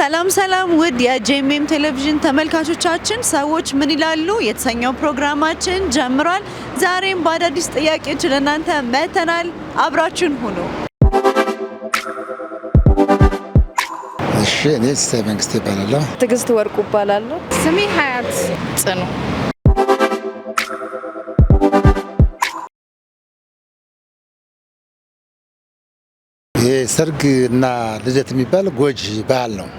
ሰላም ሰላም ውድ የጄኤምኤም ቴሌቪዥን ተመልካቾቻችን ሰዎች ምን ይላሉ የተሰኘው ፕሮግራማችን ጀምሯል። ዛሬም በአዳዲስ ጥያቄዎች ለእናንተ መተናል። አብራችሁን ሁኑ። እሺ እኔ ሲሳይ መንግስቴ እባላለሁ። ትግስት ወርቁ እባላለሁ። ስሜ ሀያት ጽኑ። ሰርግ እና ልደት የሚባል ጎጂ ባህል ነው።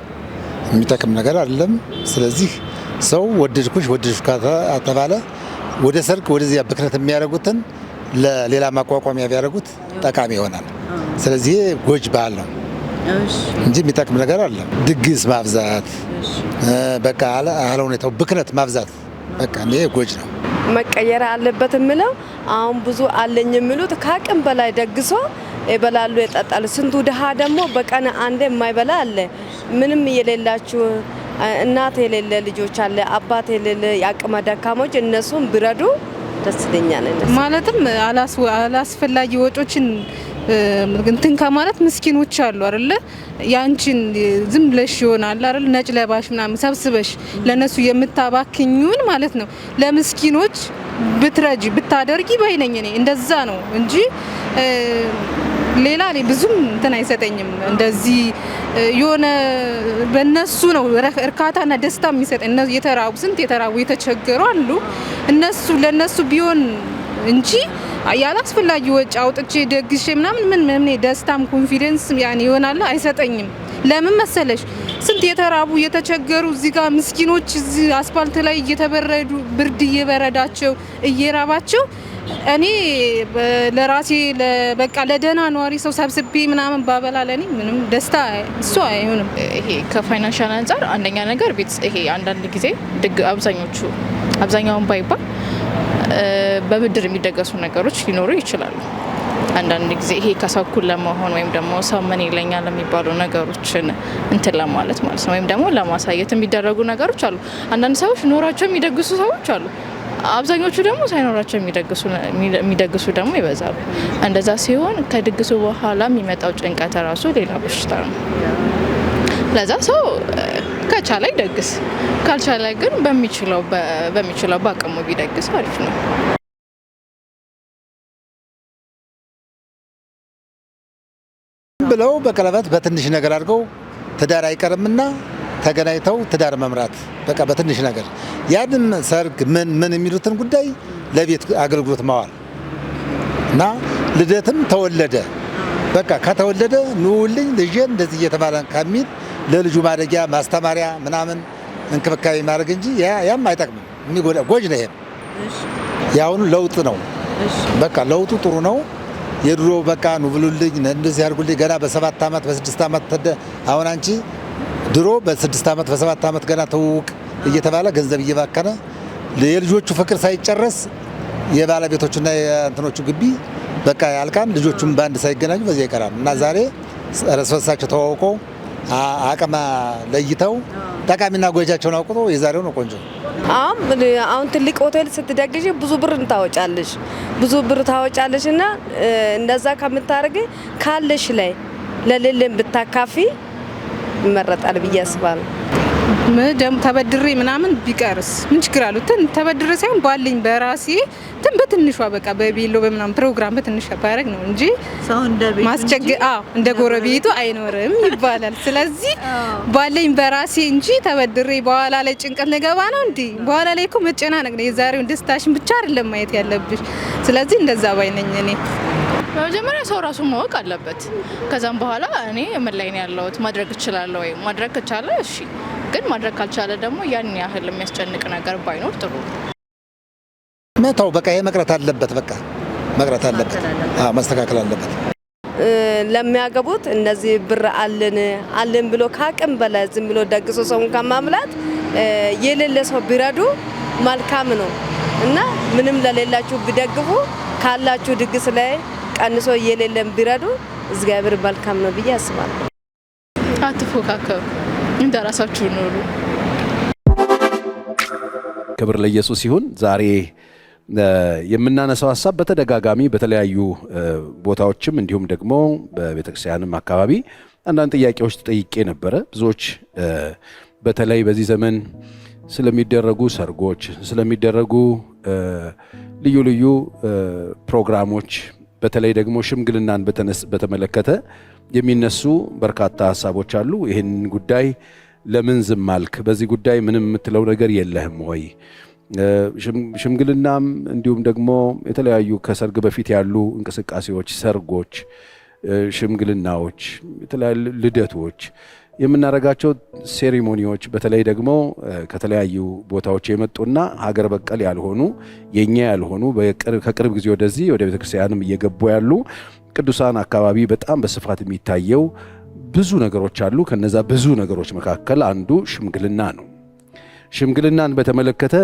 የሚጠቅም ነገር አይደለም። ስለዚህ ሰው ወደድኩሽ ከተባለ ወደ ሰርግ ወደዚያ ብክነት የሚያደርጉትን ለሌላ ማቋቋሚያ ቢያደርጉት ጠቃሚ ይሆናል። ስለዚህ ጎጂ ባህል ነው እንጂ የሚጠቅም ነገር አይደለም። ድግስ ማብዛት በቃ አለ ሁኔታው ብክነት ማብዛት በቃ እኔ ጎጂ ነው። መቀየር አለበት የምለው አሁን ብዙ አለኝ የሚሉት ከአቅም በላይ ደግሶ ይበላሉ ይጠጣሉ። ስንቱ ድሃ ደግሞ በቀን አንዴ የማይበላ አለ። ምንም የሌላችሁ እናት የሌለ ልጆች አለ፣ አባት የሌለ የአቅመ ደካሞች እነሱም ቢረዱ ደስ ይለኛል። ማለትም አላስፈላጊ ወጮችን እንትን ከማለት ምስኪኖች አሉ አይደለ? ያንቺን ዝም ብለሽ ይሆናል አይደል? ነጭ ለባሽ ምናምን ሰብስበሽ ለነሱ የምታባክኙን ማለት ነው ለምስኪኖች ብትረጂ ብታደርጊ ባይነኝ እኔ እንደዛ ነው እንጂ ሌላ ላይ ብዙም እንትን አይሰጠኝም። እንደዚህ የሆነ በእነሱ ነው እርካታና ደስታ የሚሰጠኝ። የተራቡ ስንት የተራቡ የተቸገሩ አሉ። እነሱ ለነሱ ቢሆን እንጂ ያላስፈላጊ ወጪ አውጥቼ ደግሼ ምናምን ምን ደስታም ኮንፊደንስ ያኔ ይሆናል አይሰጠኝም። ለምን መሰለሽ ስንት የተራቡ የተቸገሩ እዚህ ጋር ምስኪኖች እዚህ አስፋልት ላይ እየተበረዱ ብርድ እየበረዳቸው እየራባቸው እኔ ለራሴ በቃ ለደና ኗሪ ሰው ሰብስቤ ምናምን ባበላ ለኔ ምንም ደስታ እሱ አይሆንም። ይሄ ከፋይናንሻል አንፃር አንደኛ ነገር ቤት ይሄ አንዳንድ ጊዜ አብዛኛውን ባይባል በብድር የሚደገሱ ነገሮች ሊኖሩ ይችላሉ። አንዳንድ ጊዜ ይሄ ከሰው እኩል ለመሆን ወይም ደግሞ ሰው ምን ይለኛል የሚባሉ ነገሮችን እንትን ለማለት ማለት ነው፣ ወይም ደግሞ ለማሳየት የሚደረጉ ነገሮች አሉ። አንዳንድ ሰዎች ኖራቸው የሚደግሱ ሰዎች አሉ። አብዛኞቹ ደግሞ ሳይኖራቸው የሚደግሱ ደግሞ ይበዛሉ። እንደዛ ሲሆን ከድግሱ በኋላ የሚመጣው ጭንቀት ራሱ ሌላ በሽታ ነው። ለዛ ሰው ከቻለ ይደግስ፣ ካልቻለ ግን በሚችለው በአቅሙ ቢደግስ አሪፍ ነው። ብለው በቀለበት በትንሽ ነገር አድርገው ትዳር አይቀርምና ተገናኝተው ትዳር መምራት በቃ በትንሽ ነገር ያንን ሰርግ ምን የሚሉትን ጉዳይ ለቤት አገልግሎት ማዋል እና ልደትም ተወለደ በቃ ከተወለደ ኑውልኝ ልጄን እንደዚህ እየተባለ ከሚል ለልጁ ማደጊያ ማስተማሪያ ምናምን እንክብካቤ ማድረግ እንጂ ያም አይጠቅምም። የሚጎዳ ጎጂ ነው። ይሄም ያሁኑ ለውጥ ነው። በቃ ለውጡ ጥሩ ነው። የድሮ በቃ ኑብሉልኝ እንደዚህ ያርጉልኝ ገና በ7 አመት በ6 አመት አሁን አንቺ ድሮ በ6 አመት በ7 አመት ገና ተውቅ እየተባለ ገንዘብ እየባከነ የልጆቹ ፍቅር ሳይጨረስ የባለቤቶቹና የእንትኖቹ ግቢ በቃ ያልቃን ልጆቹም ባንድ ሳይገናኙ በዚህ ይቀራል እና ዛሬ ረስፈሳቸው ተዋውቀው አቅማ ለይተው ጠቃሚና ጎጃቸውን አውቀው የዛሬው ነው ቆንጆ። አሁን ትልቅ ሆቴል ስትደግጂ ብዙ ብር ታወጫለሽና እንደዛ ከምታርጊ ካለሽ ላይ ለሌለም ብታካፊ ይመረጣል ብዬ አስባለሁ። ደም ተበድሬ ምናምን ቢቀርስ ምን ችግር አለው? ተበድሬ ሳይሆን ባለኝ በራሴ በትንሿ በቃ በቤሎ በምናምን ፕሮግራም በትንሿ ባረግ ነው እንጂ ሰው እንደ ጎረቤቱ አይኖርም ይባላል። ስለዚህ ባለኝ በራሴ እንጂ ተበድሬ በኋላ ላይ ጭንቀት ነገባ ነው እንዴ? በኋላ ላይ እኮ መጨናነቅ ነው። የዛሬውን ደስታሽን ብቻ አይደለም ማየት ያለብሽ። ስለዚህ እንደዛ ባይነኝ እኔ በመጀመሪያ ሰው ራሱን ማወቅ አለበት። ከዛም በኋላ እኔ ምን ላይ ነው ያለሁት ማድረግ እችላለሁ ወይ? ማድረግ ከቻለ እሺ፣ ግን ማድረግ ካልቻለ ደግሞ ያን ያህል የሚያስጨንቅ ነገር ባይኖር ጥሩ መተው በቃ መቅረት አለበት። በቃ መቅረት አለበት። መስተካከል አለበት። ለሚያገቡት እነዚህ ብር አለን ብሎ ከአቅም በላይ ዝም ብሎ ደግሶ ሰውን ከማምላት የሌለ ሰው ቢረዱ መልካም ነው እና ምንም ለሌላችሁ ቢደግፉ ካላችሁ ድግስ ላይ ቀንሶ የሌለም ቢረዱ እግዚአብሔር መልካም ነው ብዬ አስባለሁ። አትፎካከሩ፣ እንደራሳችሁ ኑሩ። ክብር ለኢየሱስ ይሁን። ዛሬ የምናነሳው ሐሳብ በተደጋጋሚ በተለያዩ ቦታዎችም እንዲሁም ደግሞ በቤተክርስቲያንም አካባቢ አንዳንድ ጥያቄዎች ተጠይቄ ነበረ። ብዙዎች በተለይ በዚህ ዘመን ስለሚደረጉ ሰርጎች፣ ስለሚደረጉ ልዩ ልዩ ፕሮግራሞች፣ በተለይ ደግሞ ሽምግልናን በተመለከተ የሚነሱ በርካታ ሀሳቦች አሉ። ይህን ጉዳይ ለምን ዝም አልክ? በዚህ ጉዳይ ምንም የምትለው ነገር የለህም ወይ? ሽምግልናም እንዲሁም ደግሞ የተለያዩ ከሰርግ በፊት ያሉ እንቅስቃሴዎች፣ ሰርጎች፣ ሽምግልናዎች፣ የተለያዩ ልደቶች፣ የምናደርጋቸው ሴሪሞኒዎች በተለይ ደግሞ ከተለያዩ ቦታዎች የመጡና ሀገር በቀል ያልሆኑ የኛ ያልሆኑ ከቅርብ ጊዜ ወደዚህ ወደ ቤተክርስቲያንም እየገቡ ያሉ ቅዱሳን አካባቢ በጣም በስፋት የሚታየው ብዙ ነገሮች አሉ። ከነዛ ብዙ ነገሮች መካከል አንዱ ሽምግልና ነው። ሽምግልናን በተመለከተ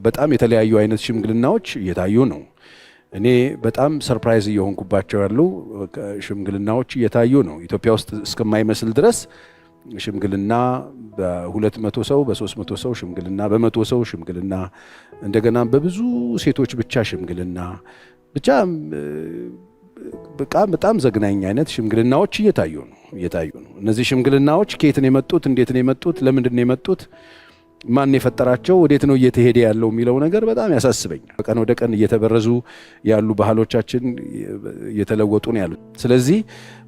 በጣም የተለያዩ አይነት ሽምግልናዎች እየታዩ ነው። እኔ በጣም ሰርፕራይዝ እየሆንኩባቸው ያሉ ሽምግልናዎች እየታዩ ነው። ኢትዮጵያ ውስጥ እስከማይመስል ድረስ ሽምግልና በ200 ሰው በ300 ሰው ሽምግልና በ100 ሰው ሽምግልና እንደገና በብዙ ሴቶች ብቻ ሽምግልና ብቻ በጣም ዘግናኝ አይነት ሽምግልናዎች እየታዩ ነው። እነዚህ ሽምግልናዎች ከየት ነው የመጡት? እንዴት ነው የመጡት? ለምንድን ነው የመጡት? ማን የፈጠራቸው? ወዴት ነው እየተሄደ ያለው የሚለው ነገር በጣም ያሳስበኛል። ቀን ወደ ቀን እየተበረዙ ያሉ ባህሎቻችን እየተለወጡ ነው ያሉት። ስለዚህ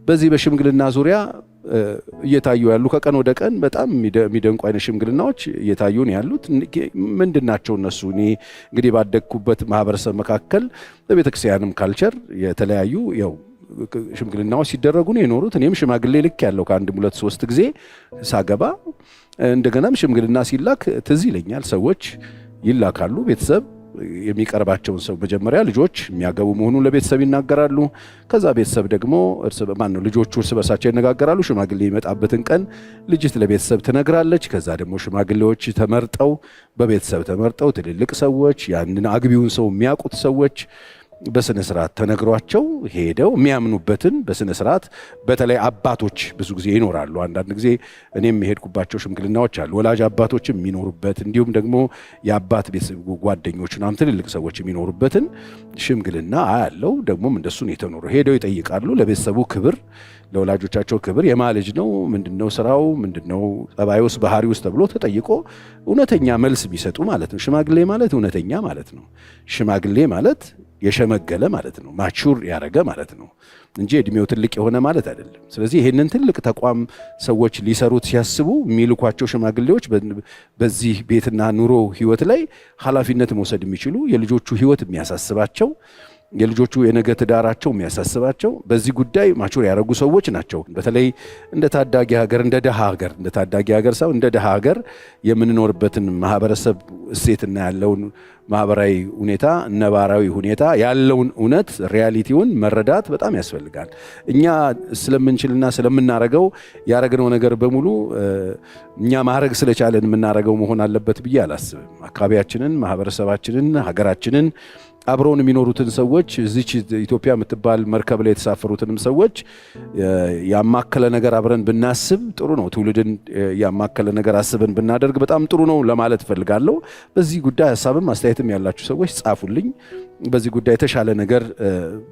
በዚህ በሽምግልና ዙሪያ እየታዩ ያሉ ከቀን ወደ ቀን በጣም የሚደንቁ አይነት ሽምግልናዎች እየታዩ ነው ያሉት። ምንድናቸው እነሱ? እኔ እንግዲህ ባደግኩበት ማህበረሰብ መካከል በቤተክርስቲያንም ካልቸር የተለያዩ ያው ሽምግልናዎች ሲደረጉ ነው የኖሩት። እኔም ሽማግሌ ልክ ያለው ከአንድም 2-3 ጊዜ ሳገባ እንደገናም ሽምግልና ሲላክ ትዝ ይለኛል። ሰዎች ይላካሉ። ቤተሰብ የሚቀርባቸውን ሰው መጀመሪያ ልጆች የሚያገቡ መሆኑን ለቤተሰብ ይናገራሉ። ከዛ ቤተሰብ ደግሞ ልጆቹ እርስ በርሳቸው ይነጋገራሉ። ሽማግሌ የሚመጣበትን ቀን ልጅት ለቤተሰብ ትነግራለች። ከዛ ደግሞ ሽማግሌዎች ተመርጠው በቤተሰብ ተመርጠው ትልልቅ ሰዎች ያንን አግቢውን ሰው የሚያውቁት ሰዎች በስነ ስርዓት ተነግሯቸው ሄደው የሚያምኑበትን በስነ ስርዓት በተለይ አባቶች ብዙ ጊዜ ይኖራሉ። አንዳንድ ጊዜ እኔም የሄድኩባቸው ሽምግልናዎች አሉ። ወላጅ አባቶችም የሚኖሩበት እንዲሁም ደግሞ የአባት ቤተሰብ ጓደኞችና ትልልቅ ሰዎች የሚኖሩበትን ሽምግልና አያለው። ደግሞም እንደሱን የተኖሩ ሄደው ይጠይቃሉ። ለቤተሰቡ ክብር፣ ለወላጆቻቸው ክብር። የማልጅ ነው ምንድነው ስራው ምንድነው ጸባዩስ ባህሪውስ ተብሎ ተጠይቆ እውነተኛ መልስ ቢሰጡ ማለት ነው። ሽማግሌ ማለት እውነተኛ ማለት ነው። ሽማግሌ ማለት የሸመገለ ማለት ነው። ማቹር ያረገ ማለት ነው እንጂ እድሜው ትልቅ የሆነ ማለት አይደለም። ስለዚህ ይሄንን ትልቅ ተቋም ሰዎች ሊሰሩት ሲያስቡ የሚልኳቸው ሽማግሌዎች በዚህ ቤትና ኑሮ ህይወት ላይ ኃላፊነት መውሰድ የሚችሉ የልጆቹ ህይወት የሚያሳስባቸው የልጆቹ የነገ ትዳራቸው የሚያሳስባቸው በዚህ ጉዳይ ማቹር ያረጉ ሰዎች ናቸው። በተለይ እንደ ታዳጊ ሀገር እንደ ታዳጊ ሀገር ሳይሆን እንደ ደሃ ሀገር የምንኖርበትን ማህበረሰብ እሴትና ያለውን ማህበራዊ ሁኔታ ነባራዊ ሁኔታ ያለውን እውነት ሪያሊቲውን መረዳት በጣም ያስፈልጋል። እኛ ስለምንችልና ስለምናረገው ያረግነው ነገር በሙሉ እኛ ማድረግ ስለቻለን የምናረገው መሆን አለበት ብዬ አላስብም። አካባቢያችንን፣ ማህበረሰባችንን፣ ሀገራችንን አብረውን የሚኖሩትን ሰዎች እዚች ኢትዮጵያ የምትባል መርከብ ላይ የተሳፈሩትንም ሰዎች ያማከለ ነገር አብረን ብናስብ ጥሩ ነው። ትውልድን ያማከለ ነገር አስበን ብናደርግ በጣም ጥሩ ነው ለማለት ፈልጋለሁ። በዚህ ጉዳይ ሀሳብም አስተያየትም ያላችሁ ሰዎች ጻፉልኝ። በዚህ ጉዳይ የተሻለ ነገር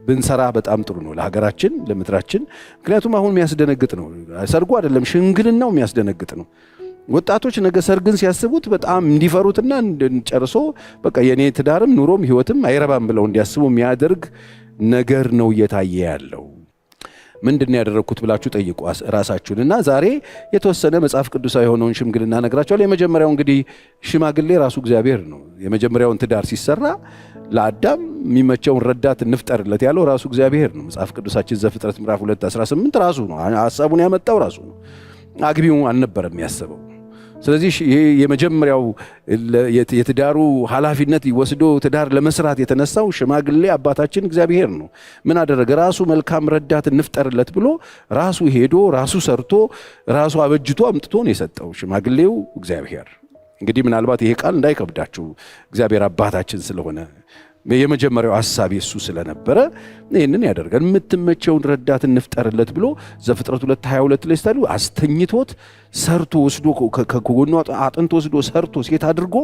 ብንሰራ በጣም ጥሩ ነው ለሀገራችን፣ ለምድራችን። ምክንያቱም አሁን የሚያስደነግጥ ነው። ሰርጉ አይደለም ሽምግልናው የሚያስደነግጥ ነው። ወጣቶች ነገ ሰርግን ሲያስቡት በጣም እንዲፈሩትና ጨርሶ በቃ የኔ ትዳርም ኑሮም ህይወትም አይረባም ብለው እንዲያስቡ የሚያደርግ ነገር ነው እየታየ ያለው። ምንድነው ያደረኩት ብላችሁ ጠይቁ ራሳችሁንና ዛሬ የተወሰነ መጽሐፍ ቅዱሳዊ የሆነውን ሽምግልና ነግራችኋለሁ። የመጀመሪያው እንግዲህ ሽማግሌ ራሱ እግዚአብሔር ነው። የመጀመሪያውን ትዳር ሲሰራ ለአዳም የሚመቸውን ረዳት እንፍጠርለት ያለው ራሱ እግዚአብሔር ነው። መጽሐፍ ቅዱሳችን ዘፍጥረት ምዕራፍ 2:18 ራሱ ነው ሐሳቡን ያመጣው ራሱ ነው። አግቢው አልነበረም ያሰበው። ስለዚህ የመጀመሪያው የትዳሩ ኃላፊነት ወስዶ ትዳር ለመስራት የተነሳው ሽማግሌ አባታችን እግዚአብሔር ነው። ምን አደረገ? ራሱ መልካም ረዳት እንፍጠርለት ብሎ ራሱ ሄዶ ራሱ ሰርቶ ራሱ አበጅቶ አምጥቶ ነው የሰጠው ሽማግሌው እግዚአብሔር። እንግዲህ ምናልባት ይሄ ቃል እንዳይከብዳችሁ እግዚአብሔር አባታችን ስለሆነ የመጀመሪያው ሐሳብ እሱ ስለነበረ ይሄንን ያደርጋል። የምትመቸውን ረዳት እንፍጠርለት ብሎ ዘፍጥረት 2:22 ላይ ስታሉ አስተኝቶት ሰርቶ ወስዶ ከጎኑ አጥንቶ ወስዶ ሰርቶ ሴት አድርጎ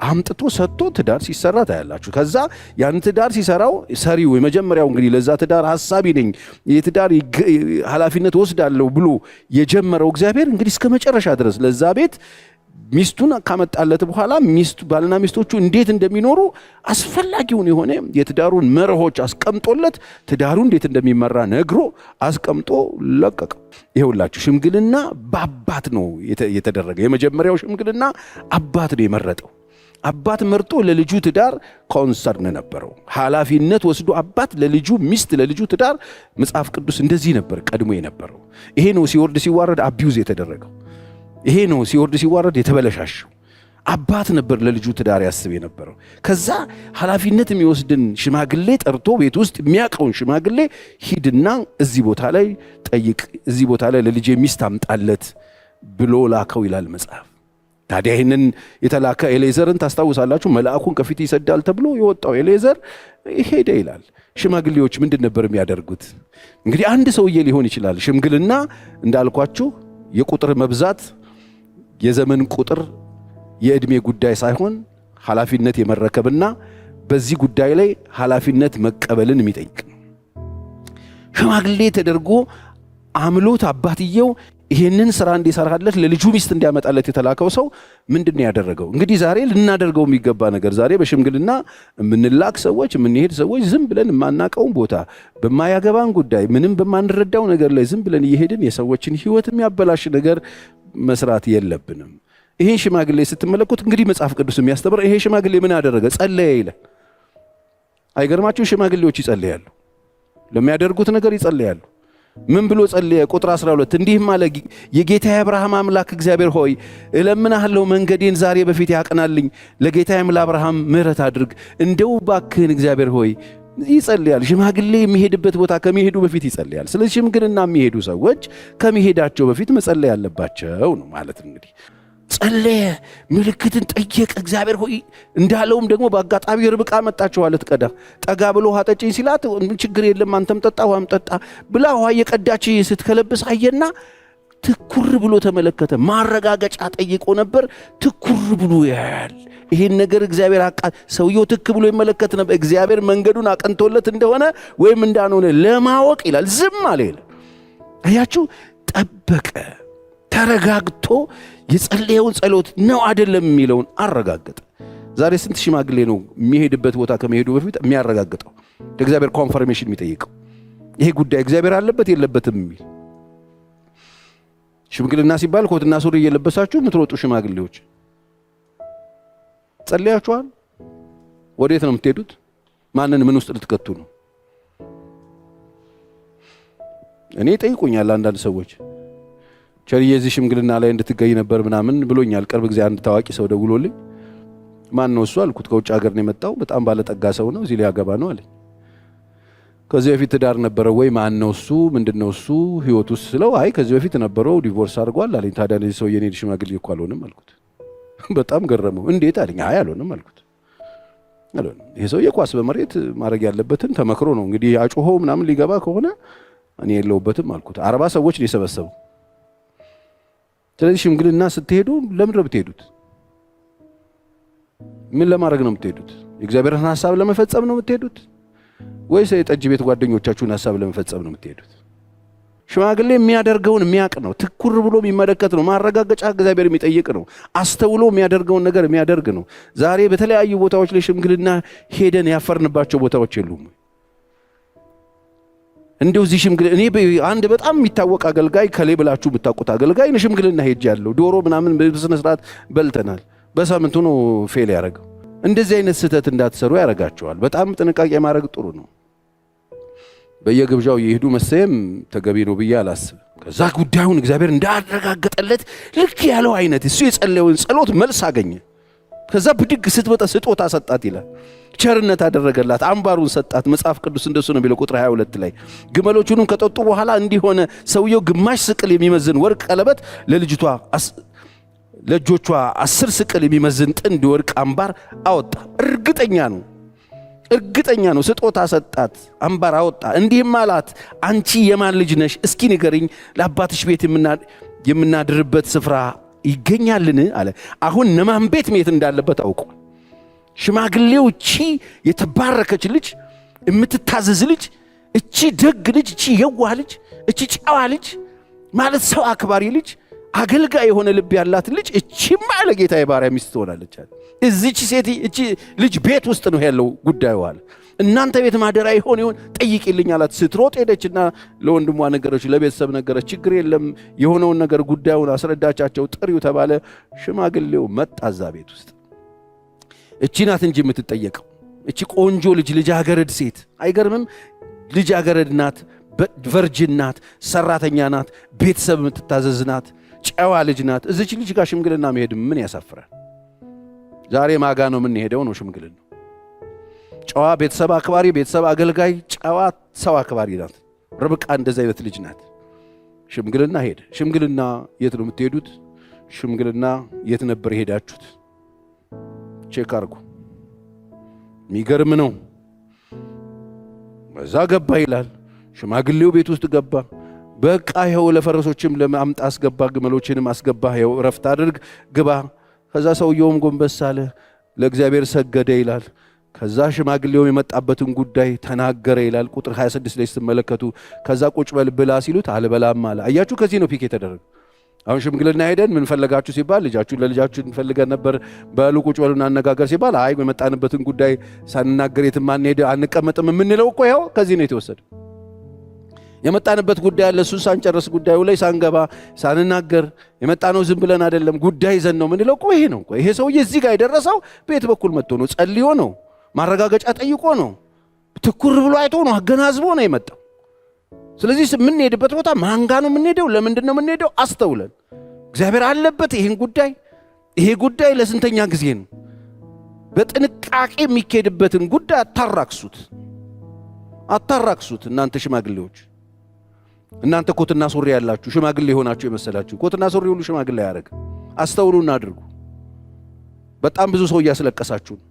አምጥቶ ሰጥቶ ትዳር ሲሰራ ታያላችሁ። ከዛ ያን ትዳር ሲሰራው ሰሪው የመጀመሪያው እንግዲህ ለዛ ትዳር ሐሳቢ ነኝ የትዳር ኃላፊነት ወስዳለሁ ብሎ የጀመረው እግዚአብሔር እንግዲህ እስከ መጨረሻ ድረስ ለዛ ቤት ሚስቱን ካመጣለት በኋላ ባልና ሚስቶቹ እንዴት እንደሚኖሩ አስፈላጊውን የሆነ የትዳሩን መርሆች አስቀምጦለት ትዳሩ እንዴት እንደሚመራ ነግሮ አስቀምጦ ለቀቀ። ይሄውላችሁ ሽምግልና በአባት ነው የተደረገ። የመጀመሪያው ሽምግልና አባት ነው የመረጠው። አባት መርጦ ለልጁ ትዳር ኮንሰርን ነበረው፣ ኃላፊነት ወስዶ አባት ለልጁ ሚስት ለልጁ ትዳር መጽሐፍ ቅዱስ እንደዚህ ነበር ቀድሞ የነበረው። ይሄ ነው ሲወርድ ሲዋረድ አቢዩዝ የተደረገው። ይሄ ነው ሲወርድ ሲዋረድ የተበለሻሸው። አባት ነበር ለልጁ ትዳር ያስብ የነበረው። ከዛ ኃላፊነት የሚወስድን ሽማግሌ ጠርቶ ቤት ውስጥ የሚያውቀውን ሽማግሌ ሂድና እዚህ ቦታ ላይ ጠይቅ፣ እዚህ ቦታ ላይ ለልጄ ሚስት አምጣለት ብሎ ላከው ይላል መጽሐፍ። ታዲያ ይህንን የተላከ ኤሌዘርን ታስታውሳላችሁ። መልአኩን ከፊት ይሰዳል ተብሎ የወጣው ኤሌዘር ሄደ ይላል። ሽማግሌዎች ምንድን ነበር የሚያደርጉት? እንግዲህ አንድ ሰውዬ ሊሆን ይችላል። ሽምግልና እንዳልኳችሁ የቁጥር መብዛት የዘመን ቁጥር የእድሜ ጉዳይ ሳይሆን ኃላፊነት የመረከብና በዚህ ጉዳይ ላይ ኃላፊነት መቀበልን የሚጠይቅ ነው። ሽማግሌ ተደርጎ አምሎት አባትየው ይሄንን ስራ እንዲሰራለት ለልጁ ሚስት እንዲያመጣለት የተላከው ሰው ምንድነው ያደረገው? እንግዲህ ዛሬ ልናደርገው የሚገባ ነገር ዛሬ በሽምግልና የምንላክ ሰዎች የምንሄድ ሰዎች ዝም ብለን የማናቀውን ቦታ በማያገባን ጉዳይ ምንም በማንረዳው ነገር ላይ ዝም ብለን እየሄድን የሰዎችን ሕይወት የሚያበላሽ ነገር መስራት የለብንም። ይሄን ሽማግሌ ስትመለከቱት እንግዲህ መጽሐፍ ቅዱስ የሚያስተምር ይሄ ሽማግሌ ምን አደረገ? ጸለየ ይላል። አይገርማችሁ? ሽማግሌዎች ይጸልያሉ፣ ለሚያደርጉት ነገር ይጸልያሉ። ምን ብሎ ጸለየ? ቁጥር 12 እንዲህም አለ፣ የጌታዬ አብርሃም አምላክ እግዚአብሔር ሆይ እለምንሃለሁ፣ መንገዴን ዛሬ በፊት ያቅናልኝ፣ ለጌታዬም ለአብርሃም ምሕረት አድርግ፣ እንደው ባክህን እግዚአብሔር ሆይ። ይጸልያል። ሽማግሌ የሚሄድበት ቦታ ከመሄዱ በፊት ይጸልያል። ስለዚህ ሽምግልና የሚሄዱ ሰዎች ከመሄዳቸው በፊት መጸለይ ያለባቸው ነው ማለት እንግዲህ ጸለየ፣ ምልክትን ጠየቀ። እግዚአብሔር ሆይ እንዳለውም ደግሞ በአጋጣሚ ርብቃ መጣችው አለት ቀዳ ጠጋ ብሎ ውሃ ጠጪኝ ሲላት ችግር የለም አንተም ጠጣ ውሃም ጠጣ ብላ ውሃ የቀዳች ስትከለብስ አየና ትኩር ብሎ ተመለከተ። ማረጋገጫ ጠይቆ ነበር። ትኩር ብሎ ያያል። ይሄን ነገር እግዚአብሔር ሰውየው ትክ ብሎ ይመለከት ነበር። እግዚአብሔር መንገዱን አቀንቶለት እንደሆነ ወይም እንዳልሆነ ለማወቅ ይላል ዝም አለ ይላል። አያችሁ፣ ጠበቀ፣ ተረጋግቶ የጸለየውን ጸሎት ነው አይደለም የሚለውን አረጋገጠ። ዛሬ ስንት ሽማግሌ ነው የሚሄድበት ቦታ ከመሄዱ በፊት የሚያረጋግጠው ከእግዚአብሔር ኮንፈርሜሽን የሚጠይቀው ይሄ ጉዳይ እግዚአብሔር አለበት የለበትም የሚል። ሽምግልና ሲባል ኮትና ሱሪ እየለበሳችሁ የምትሮጡ ሽማግሌዎች ጸልያችኋል? ወዴት ነው የምትሄዱት? ማንን ምን ውስጥ ልትከቱ ነው? እኔ ጠይቁኛል አንዳንድ ሰዎች ቸርዬ እዚህ ሽምግልና ላይ እንድትገኝ ነበር ምናምን ብሎኛል። ቅርብ ጊዜ አንድ ታዋቂ ሰው ደውሎልኝ ማን ነው እሱ አልኩት። ከውጭ ሀገር ነው የመጣው፣ በጣም ባለጠጋ ሰው ነው፣ እዚህ ሊያገባ ነው አለኝ። ከዚህ በፊት ትዳር ነበረው ወይ? ማን ነው እሱ? ምንድነው እሱ ህይወት ውስጥ ስለው አይ ከዚህ በፊት ነበረው ዲቮርስ አድርጓል አለኝ። ታዲያ እዚህ ሰው የኔ ሽማግሌ እኮ አልሆነም አልኩት። በጣም ገረመው። እንዴት አለኝ። አይ አልሆነም አልኩት። አልሆነም። ይሄ ሰው የኳስ በመሬት ማድረግ ያለበትን ተመክሮ ነው እንግዲህ አጮሆ ምናምን ሊገባ ከሆነ እኔ የለውበትም አልኩት። 40 ሰዎች ነው የሰበሰቡ። ስለዚህ ሽምግልና ስትሄዱ ለምን ነው የምትሄዱት? ምን ለማድረግ ነው የምትሄዱት? የእግዚአብሔርን ሐሳብ ለመፈጸም ነው የምትሄዱት ወይስ የጠጅ ቤት ጓደኞቻችሁን ሐሳብ ለመፈጸም ነው የምትሄዱት? ሽማግሌ የሚያደርገውን የሚያውቅ ነው። ትኩር ብሎ የሚመለከት ነው። ማረጋገጫ እግዚአብሔር የሚጠይቅ ነው። አስተውሎ የሚያደርገውን ነገር የሚያደርግ ነው። ዛሬ በተለያዩ ቦታዎች ላይ ሽምግልና ሄደን ያፈርንባቸው ቦታዎች የሉም። እንደው እዚህ ሽምግልና እኔ አንድ በጣም የሚታወቅ አገልጋይ ከሌ ብላችሁ የምታውቁት አገልጋይ ነው ሽምግልና ሄጃለሁ። ዶሮ ምናምን በስነ ስርዓት በልተናል። በሳምንቱ ነው ፌል ያደረገው። እንደዚህ አይነት ስህተት እንዳትሰሩ ያደርጋቸዋል። በጣም ጥንቃቄ ማድረግ ጥሩ ነው። በየግብዣው የሄዱ መሰየም ተገቢ ነው ብዬ አላስብም። ከዛ ጉዳዩን እግዚአብሔር እንዳረጋገጠለት ልክ ያለው አይነት እሱ የጸለየውን ጸሎት መልስ አገኘ። ከዛ ብድግ ስትመጣ ስጦታ ሰጣት ይላል። ቸርነት አደረገላት፣ አምባሩን ሰጣት። መጽሐፍ ቅዱስ እንደሱ ነው የሚለው ቁጥር 22 ላይ ግመሎቹንም ከጠጡ በኋላ እንዲሆነ ሰውየው ግማሽ ስቅል የሚመዝን ወርቅ ቀለበት ለልጅቷ ለእጆቿ 10 ስቅል የሚመዝን ጥንድ ወርቅ አምባር አወጣ። እርግጠኛ ነው እርግጠኛ ነው። ስጦታ ሰጣት፣ አምባር አወጣ፣ እንዲህም አላት አንቺ የማን ልጅ ነሽ? እስኪ ንገሪኝ፣ ለአባትሽ ቤት የምናድርበት ስፍራ ይገኛልን አለ። አሁን ነማን ቤት መሄድ እንዳለበት አውቋል። ሽማግሌው እቺ የተባረከች ልጅ፣ የምትታዘዝ ልጅ፣ እቺ ደግ ልጅ፣ እቺ የዋህ ልጅ፣ እቺ ጨዋ ልጅ ማለት ሰው አክባሪ ልጅ፣ አገልጋይ የሆነ ልብ ያላት ልጅ እቺማ ለጌታ የባሪያ ሚስት ትሆናለች አለ። እዚች ሴት እቺ ልጅ ቤት ውስጥ ነው ያለው ጉዳዩ አለ። እናንተ ቤት ማደሪያ ይሆን ጠይቂልኝ አላት። ስትሮጥ ሄደችና ለወንድሟ ነገረች፣ ለቤተሰብ ነገረች። ችግር የለም የሆነውን ነገር ጉዳዩን አስረዳቻቸው። ጥሪው ተባለ። ሽማግሌው መጣ እዛ ቤት ውስጥ። እቺ ናት እንጂ የምትጠየቀው እቺ ቆንጆ ልጅ፣ ልጃገረድ ሴት አይገርምም? ልጃገረድ ናት፣ ቨርጅን ናት፣ ሰራተኛ ናት፣ ቤተሰብ የምትታዘዝ ናት፣ ጨዋ ልጅ ናት። እዚች ልጅ ጋር ሽምግልና መሄድ ምን ያሳፍራል? ዛሬ ማጋ ነው የምንሄደው ነው ሽምግልና። ጨዋ ቤተሰብ አክባሪ፣ ቤተሰብ አገልጋይ፣ ጨዋ ሰው አክባሪ ናት ርብቃ። እንደዚህ አይነት ልጅ ናት። ሽምግልና ሄደ። ሽምግልና የት ነው የምትሄዱት? ሽምግልና የት ነበር ሄዳችሁት? ቼክ አርጉ። የሚገርም ነው። በዛ ገባ ይላል። ሽማግሌው ቤት ውስጥ ገባ። በቃ ይኸው ለፈረሶችም ለማምጣ አስገባ፣ ግመሎችንም አስገባ፣ ይኸው ረፍት አድርግ ግባ። ከዛ ሰውየውም ጎንበስ አለ፣ ለእግዚአብሔር ሰገደ ይላል። ከዛ ሽማግሌው የመጣበትን ጉዳይ ተናገረ ይላል። ቁጥር 26 ላይ ስትመለከቱ ከዛ ቁጭ በል ብላ ሲሉት አልበላም አለ። አያችሁ፣ ከዚህ ነው ፒክ የተደረገ። አሁን ሽምግልና ሄደን ምን ፈለጋችሁ ሲባል ልጃችሁን ለልጃችሁ እንፈልገን ነበር፣ በሉ ቁጭ በሉና አነጋገር ሲባል አይ የመጣንበትን ጉዳይ ሳንናገር የትም አንሄድ አንቀመጥም የምንለው እኮ ይኸው ከዚህ ነው የተወሰደ። የመጣንበት ጉዳይ አለ፣ እሱን ሳንጨርስ ጉዳዩ ላይ ሳንገባ ሳንናገር የመጣነው ዝም ብለን አይደለም፣ ጉዳይ ይዘን ነው የምንለው እኮ ይሄ ነው። ይሄ ሰውዬ እዚህ ጋር የደረሰው ቤት በኩል መጥቶ ነው፣ ጸልዮ ነው፣ ማረጋገጫ ጠይቆ ነው፣ ትኩር ብሎ አይቶ ነው፣ አገናዝቦ ነው የመጣው። ስለዚህ የምንሄድበት ቦታ ማንጋ ነው የምንሄደው? ለምንድን ነው የምንሄደው? አስተውለን። እግዚአብሔር አለበት ይሄን ጉዳይ። ይሄ ጉዳይ ለስንተኛ ጊዜ ነው? በጥንቃቄ የሚካሄድበትን ጉዳይ አታራክሱት፣ አታራክሱት። እናንተ ሽማግሌዎች፣ እናንተ ኮትና ሱሪ ያላችሁ ሽማግሌ የሆናችሁ የመሰላችሁ ኮትና ሱሪ ሁሉ ሽማግሌ ያደርግ። አስተውሉና አድርጉ። በጣም ብዙ ሰው እያስለቀሳችሁ ነው።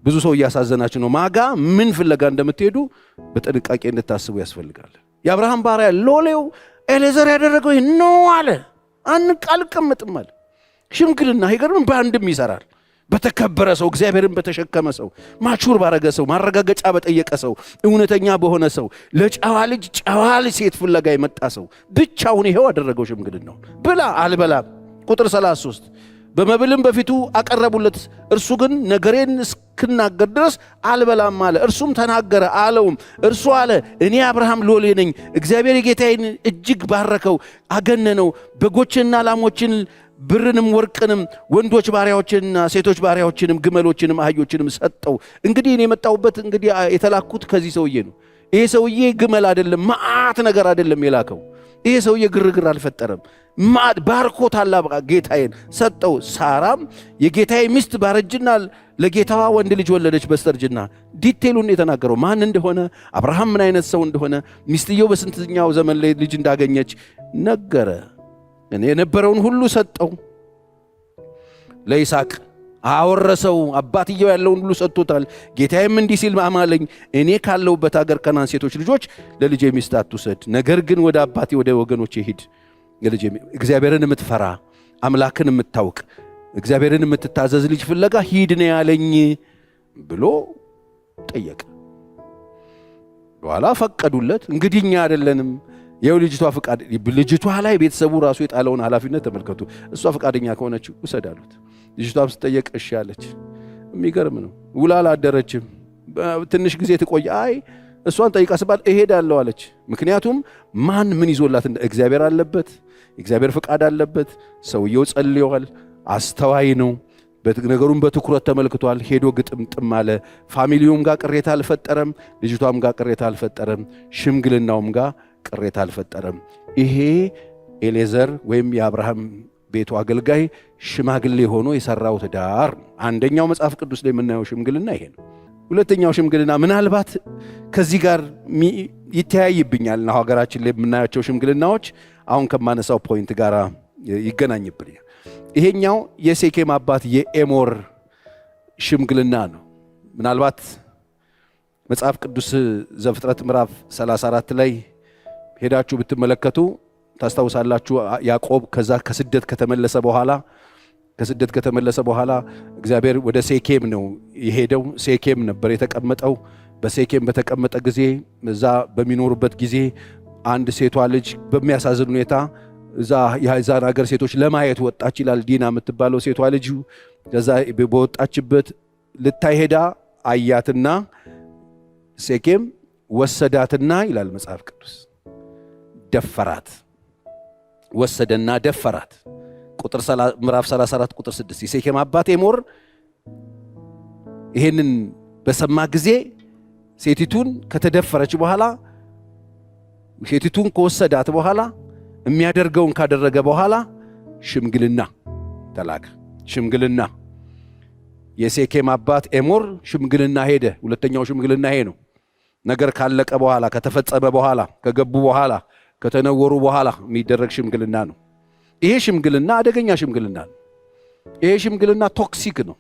ብዙ ሰው እያሳዘናችሁ ነው። ማጋ ምን ፍለጋ እንደምትሄዱ በጥንቃቄ እንድታስቡ ያስፈልጋል። የአብርሃም ባሪያ ሎሌው ኤሌዘር ያደረገው ይህ ነው አለ። አንቃልቀምጥም አለ። ሽምግልና አይገርምም? በአንድም ይሰራል። በተከበረ ሰው፣ እግዚአብሔርን በተሸከመ ሰው፣ ማቹር ባረገ ሰው፣ ማረጋገጫ በጠየቀ ሰው፣ እውነተኛ በሆነ ሰው፣ ለጨዋ ልጅ ጨዋ ሴት ፍለጋ የመጣ ሰው ብቻውን ይሄው አደረገው ሽምግልናው። ብላ አልበላም። ቁጥር 33 በመብልም በፊቱ አቀረቡለት። እርሱ ግን ነገሬን እስክናገር ድረስ አልበላም አለ። እርሱም ተናገረ አለውም። እርሱ አለ እኔ አብርሃም ሎሌ ነኝ። እግዚአብሔር የጌታዬን እጅግ ባረከው፣ አገነነው። በጎችንና ላሞችን፣ ብርንም ወርቅንም፣ ወንዶች ባሪያዎችንና ሴቶች ባሪያዎችንም፣ ግመሎችንም አህዮችንም ሰጠው። እንግዲህ እኔ የመጣሁበት እንግዲህ የተላኩት ከዚህ ሰውዬ ነው። ይሄ ሰውዬ ግመል አይደለም፣ መዓት ነገር አይደለም የላከው። ይሄ ሰውዬ ግርግር አልፈጠረም። ባርኮታል፣ ጌታዬን ሰጠው። ሳራም የጌታዬ ሚስት ባረጅና ለጌታዋ ወንድ ልጅ ወለደች በስተርጅና። ዲቴሉን የተናገረው ማን እንደሆነ፣ አብርሃም ምን አይነት ሰው እንደሆነ፣ ሚስትየው በስንተኛው ዘመን ላይ ልጅ እንዳገኘች ነገረ። የነበረውን ሁሉ ሰጠው፣ ለይስሐቅ አወረሰው። አባትየው ያለውን ሁሉ ሰጥቶታል። ጌታዬም እንዲህ ሲል አማለኝ፣ እኔ ካለሁበት አገር ከናን ሴቶች ልጆች ለልጄ ሚስት አትውሰድ፣ ነገር ግን ወደ አባቴ ወደ ወገኖቼ ሂድ። እግዚአብሔርን የምትፈራ አምላክን የምታውቅ እግዚአብሔርን የምትታዘዝ ልጅ ፍለጋ ሂድ ነው ያለኝ ብሎ ጠየቀ። በኋላ ፈቀዱለት። እንግዲህ እኛ አይደለንም የው ልጅቷ ፍቃድ፣ ልጅቷ ላይ ቤተሰቡ ራሱ የጣለውን ኃላፊነት ተመልከቱ። እሷ ፍቃደኛ ከሆነች ውሰድ አሉት። ልጅቷም ስትጠየቅ እሺ አለች። የሚገርም ነው። ውላ አላደረችም። ትንሽ ጊዜ ትቆይ፣ አይ እሷን ጠይቃ ስባል እሄዳለሁ አለች። ምክንያቱም ማን ምን ይዞላት እግዚአብሔር አለበት፣ እግዚአብሔር ፍቃድ አለበት። ሰውየው ጸልየዋል፣ አስተዋይ ነው፣ ነገሩን በትኩረት ተመልክቷል። ሄዶ ግጥምጥም አለ። ፋሚሊውም ጋር ቅሬታ አልፈጠረም፣ ልጅቷም ጋር ቅሬታ አልፈጠረም፣ ሽምግልናውም ጋር ቅሬታ አልፈጠረም። ይሄ ኤሌዘር ወይም የአብርሃም ቤቱ አገልጋይ ሽማግሌ ሆኖ የሰራው ትዳር። አንደኛው መጽሐፍ ቅዱስ ላይ የምናየው ሽምግልና ይሄ ነው። ሁለተኛው ሽምግልና ምናልባት ከዚህ ጋር ይተያይብኛል እና ሀገራችን ላይ የምናያቸው ሽምግልናዎች አሁን ከማነሳው ፖይንት ጋር ይገናኝብኛል። ይሄኛው የሴኬም አባት የኤሞር ሽምግልና ነው። ምናልባት መጽሐፍ ቅዱስ ዘፍጥረት ምዕራፍ 34 ላይ ሄዳችሁ ብትመለከቱ ታስታውሳላችሁ። ያዕቆብ ከዛ ከስደት ከተመለሰ በኋላ እግዚአብሔር ወደ ሴኬም ነው የሄደው። ሴኬም ነበር የተቀመጠው። በሴኬም በተቀመጠ ጊዜ እዛ በሚኖሩበት ጊዜ አንድ ሴቷ ልጅ በሚያሳዝን ሁኔታ እዛ የዛን ሀገር ሴቶች ለማየት ወጣች ይላል። ዲና የምትባለው ሴቷ ልጅ ከዛ በወጣችበት ልታይ ሄዳ አያትና ሴኬም ወሰዳትና ይላል መጽሐፍ ቅዱስ ደፈራት። ወሰደና ደፈራት። ምዕራፍ 34 ቁጥር 6 የሴኬም አባት ኤሞር ይሄንን በሰማ ጊዜ ሴቲቱን ከተደፈረች በኋላ ሴቲቱን ከወሰዳት በኋላ የሚያደርገውን ካደረገ በኋላ ሽምግልና ተላከ። ሽምግልና የሴኬም አባት ኤሞር ሽምግልና ሄደ። ሁለተኛው ሽምግልና ይሄ ነው። ነገር ካለቀ በኋላ ከተፈጸመ በኋላ ከገቡ በኋላ ከተነወሩ በኋላ የሚደረግ ሽምግልና ነው። ይሄ ሽምግልና አደገኛ ሽምግልና ነው። ይሄ ሽምግልና ቶክሲክ ነው።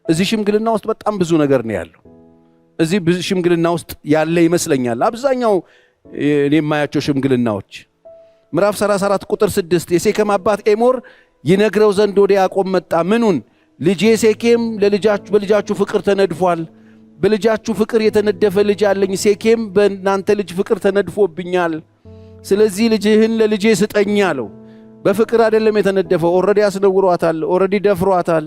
እዚህ ሽምግልና ውስጥ በጣም ብዙ ነገር ነው ያለው። እዚህ ብዙ ሽምግልና ውስጥ ያለ ይመስለኛል አብዛኛው እኔ የማያቸው ሽምግልናዎች። ምዕራፍ 34 ቁጥር 6 የሴኬም አባት ኤሞር ይነግረው ዘንድ ወደ ያዕቆብ መጣ። ምኑን? ልጄ ሴኬም በልጃችሁ ፍቅር ተነድፏል። በልጃችሁ ፍቅር የተነደፈ ልጅ አለኝ። ሴኬም በእናንተ ልጅ ፍቅር ተነድፎብኛል። ስለዚህ ልጅህን ለልጄ ስጠኝ አለው። በፍቅር አይደለም የተነደፈው። ኦልሬዲ አስነውሯታል። ኦልሬዲ ደፍሯታል።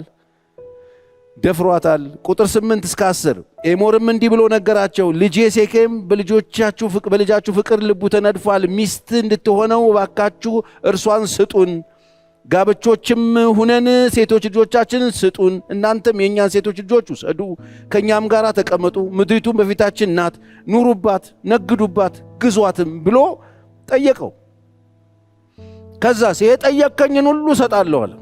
ቁጥር 8 እስከ 10 ኤሞርም እንዲህ ብሎ ነገራቸው። ልጄ ሴኬም በልጃችሁ ፍቅር ልቡ ተነድፏል። ሚስት እንድትሆነው ባካችሁ እርሷን ስጡን። ጋብቾችም ሁነን ሴቶች ልጆቻችንን ስጡን። እናንተም የእኛን ሴቶች ልጆች ውሰዱ፣ ከእኛም ጋር ተቀመጡ። ምድሪቱን በፊታችን ናት፣ ኑሩባት፣ ነግዱባት፣ ግዟትም ብሎ ጠየቀው። ከዛ የጠየቅከኝን ሁሉ እሰጣለሁ አለ።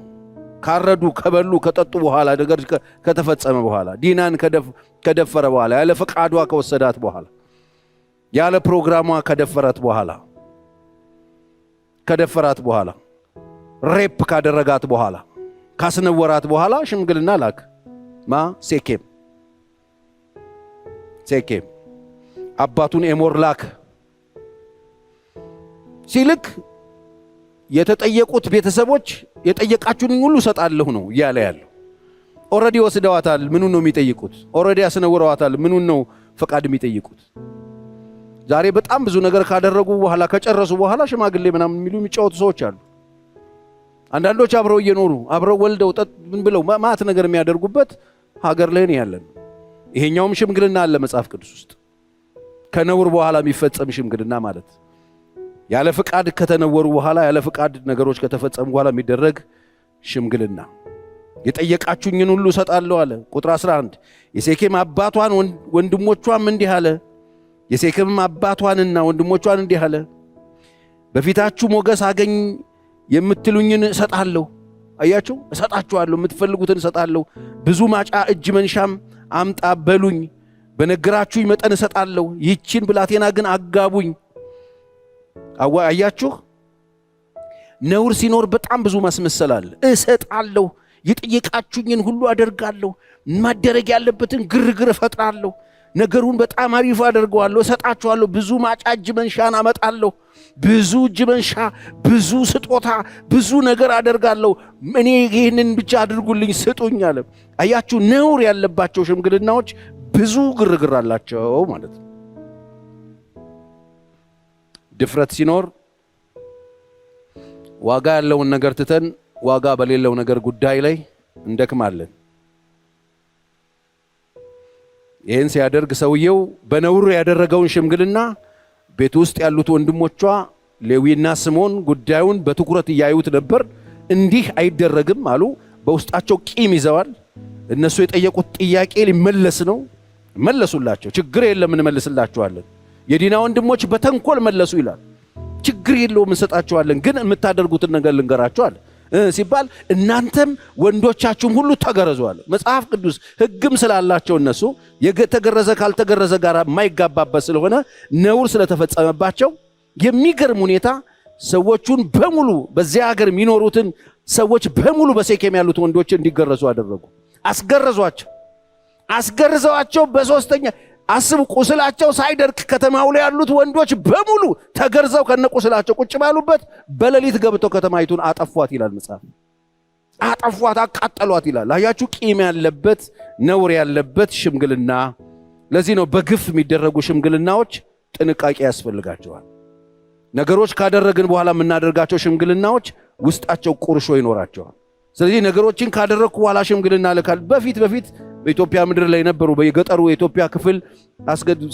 ካረዱ ከበሉ ከጠጡ በኋላ ነገር ከተፈጸመ በኋላ ዲናን ከደፈረ በኋላ ያለ ፈቃዷ ከወሰዳት በኋላ ያለ ፕሮግራሟ ከደፈራት በኋላ ሬፕ ካደረጋት በኋላ ካስነወራት በኋላ ሽምግልና ላክ። ሴኬም አባቱን ኤሞር ላክ። ሲልክ የተጠየቁት ቤተሰቦች የጠየቃችሁን ሁሉ ሰጣለሁ ነው እያለ ያለው። ኦልሬዲ ወስደዋታል። ምኑን ነው የሚጠይቁት? ኦልሬዲ ያስነውረዋታል። ምኑን ነው ፈቃድ የሚጠይቁት? ዛሬ በጣም ብዙ ነገር ካደረጉ በኋላ ከጨረሱ በኋላ ሽማግሌ ምናምን የሚሉ የሚጫወቱ ሰዎች አሉ። አንዳንዶች አብረው እየኖሩ አብረው ወልደው ምን ብለው ማት ነገር የሚያደርጉበት ሀገር ላይ ነው ያለን። ይሄኛውም ሽምግልና አለ መጽሐፍ ቅዱስ ውስጥ። ከነውር በኋላ የሚፈጸም ሽምግልና ማለት ያለ ፍቃድ ከተነወሩ በኋላ ያለ ፍቃድ ነገሮች ከተፈጸሙ በኋላ የሚደረግ ሽምግልና። የጠየቃችሁኝን ሁሉ እሰጣለሁ አለ። ቁጥር 11 የሴኬም አባቷን ወንድሞቿም እንዲህ አለ። የሴኬም አባቷንና ወንድሞቿን እንዲህ አለ፣ በፊታችሁ ሞገስ አገኝ የምትሉኝን እሰጣለሁ። አያችሁ፣ እሰጣችኋለሁ፣ የምትፈልጉትን እሰጣለሁ። ብዙ ማጫ እጅ መንሻም አምጣ በሉኝ፣ በነገራችሁኝ መጠን እሰጣለሁ። ይህችን ብላቴና ግን አጋቡኝ። አያችሁ፣ ነውር ሲኖር በጣም ብዙ ማስመሰል አለ። እሰጣለሁ፣ የጠየቃችሁኝን ሁሉ አደርጋለሁ፣ ማደረግ ያለበትን ግርግር እፈጥራለሁ፣ ነገሩን በጣም አሪፍ አደርገዋለሁ፣ እሰጣችኋለሁ፣ ብዙ ማጫ እጅ መንሻን አመጣለሁ፣ ብዙ እጅ መንሻ፣ ብዙ ስጦታ፣ ብዙ ነገር አደርጋለሁ። እኔ ይህንን ብቻ አድርጉልኝ፣ ስጡኝ አለ። አያችሁ፣ ነውር ያለባቸው ሽምግልናዎች ብዙ ግርግር አላቸው ማለት ነው። ድፍረት ሲኖር ዋጋ ያለውን ነገር ትተን ዋጋ በሌለው ነገር ጉዳይ ላይ እንደክማለን። ይህን ሲያደርግ ሰውየው በነውር ያደረገውን ሽምግልና ቤት ውስጥ ያሉት ወንድሞቿ ሌዊና ስምዖን ጉዳዩን በትኩረት እያዩት ነበር። እንዲህ አይደረግም አሉ። በውስጣቸው ቂም ይዘዋል። እነሱ የጠየቁት ጥያቄ ሊመለስ ነው። መለሱላቸው። ችግር የለም እንመልስላችኋለን። የዲና ወንድሞች በተንኮል መለሱ ይላል። ችግር የለውም እንሰጣችኋለን፣ ግን የምታደርጉትን ነገር ልንገራችኋል ሲባል እናንተም ወንዶቻችሁም ሁሉ ተገረዙዋል። መጽሐፍ ቅዱስ ሕግም ስላላቸው እነሱ የተገረዘ ካልተገረዘ ጋር የማይጋባበት ስለሆነ ነውር ስለተፈጸመባቸው የሚገርም ሁኔታ ሰዎቹን በሙሉ በዚያ ሀገር የሚኖሩትን ሰዎች በሙሉ በሴኬም ያሉት ወንዶች እንዲገረዙ አደረጉ። አስገረዟቸው። በሶስተኛ አስቡ። ቁስላቸው ሳይደርቅ ከተማው ላይ ያሉት ወንዶች በሙሉ ተገርዘው ከነቁስላቸው ቁጭ ባሉበት በሌሊት ገብተው ከተማይቱን አጠፏት ይላል መጽሐፍ። አጠፏት፣ አቃጠሏት ይላል። አያችሁ፣ ቂም ያለበት ነውር ያለበት ሽምግልና። ለዚህ ነው በግፍ የሚደረጉ ሽምግልናዎች ጥንቃቄ ያስፈልጋቸዋል። ነገሮች ካደረግን በኋላ የምናደርጋቸው ሽምግልናዎች ውስጣቸው ቁርሾ ይኖራቸዋል። ስለዚህ ነገሮችን ካደረግኩ በኋላ ሽምግልና ልካል። በፊት በኢትዮጵያ ምድር ላይ ነበሩ። በየገጠሩ የኢትዮጵያ ክፍል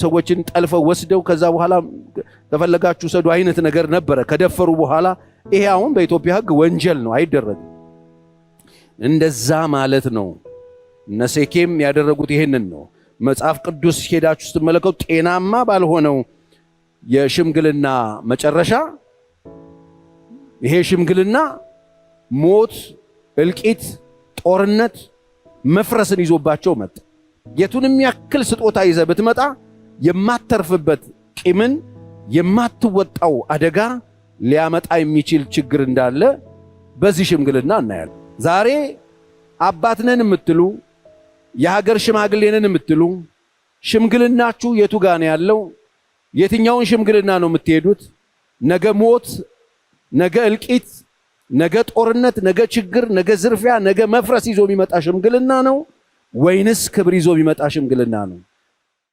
ሰዎችን ጠልፈው ወስደው ከዛ በኋላ ተፈለጋችሁ ሰዱ አይነት ነገር ነበረ ከደፈሩ በኋላ። ይሄ አሁን በኢትዮጵያ ሕግ ወንጀል ነው፣ አይደረግም። እንደዛ ማለት ነው። እነ ሴኬም ያደረጉት ይሄንን ነው። መጽሐፍ ቅዱስ ሄዳችሁ ስትመለከቱ ጤናማ ባልሆነው የሽምግልና መጨረሻ ይሄ ሽምግልና ሞት፣ እልቂት፣ ጦርነት፣ መፍረስን ይዞባቸው መጣ። የቱንም ያክል ስጦታ ይዘህ ብትመጣ የማተርፍበት ቂምን የማትወጣው አደጋ ሊያመጣ የሚችል ችግር እንዳለ በዚህ ሽምግልና እናያለን። ዛሬ አባት ነን የምትሉ የሀገር ሽማግሌ ነን የምትሉ ሽምግልናችሁ የቱ ጋር ነው ያለው? የትኛውን ሽምግልና ነው የምትሄዱት? ነገ ሞት፣ ነገ እልቂት፣ ነገ ጦርነት፣ ነገ ችግር፣ ነገ ዝርፊያ፣ ነገ መፍረስ ይዞ የሚመጣ ሽምግልና ነው ወይንስ ክብር ይዞ የሚመጣ ሽምግልና ነው?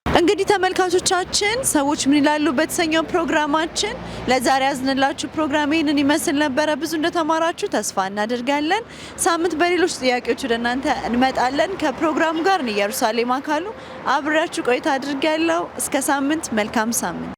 እንግዲህ ተመልካቾቻችን ሰዎች ምን ይላሉ በተሰኘው ፕሮግራማችን ለዛሬ ያዝንላችሁ ፕሮግራም ይህንን ይመስል ነበረ። ብዙ እንደተማራችሁ ተስፋ እናደርጋለን። ሳምንት በሌሎች ጥያቄዎች ወደ እናንተ እንመጣለን። ከፕሮግራሙ ጋር ኢየሩሳሌም አካሉ አብራችሁ ቆይታ አድርጋለሁ። እስከ ሳምንት፣ መልካም ሳምንት።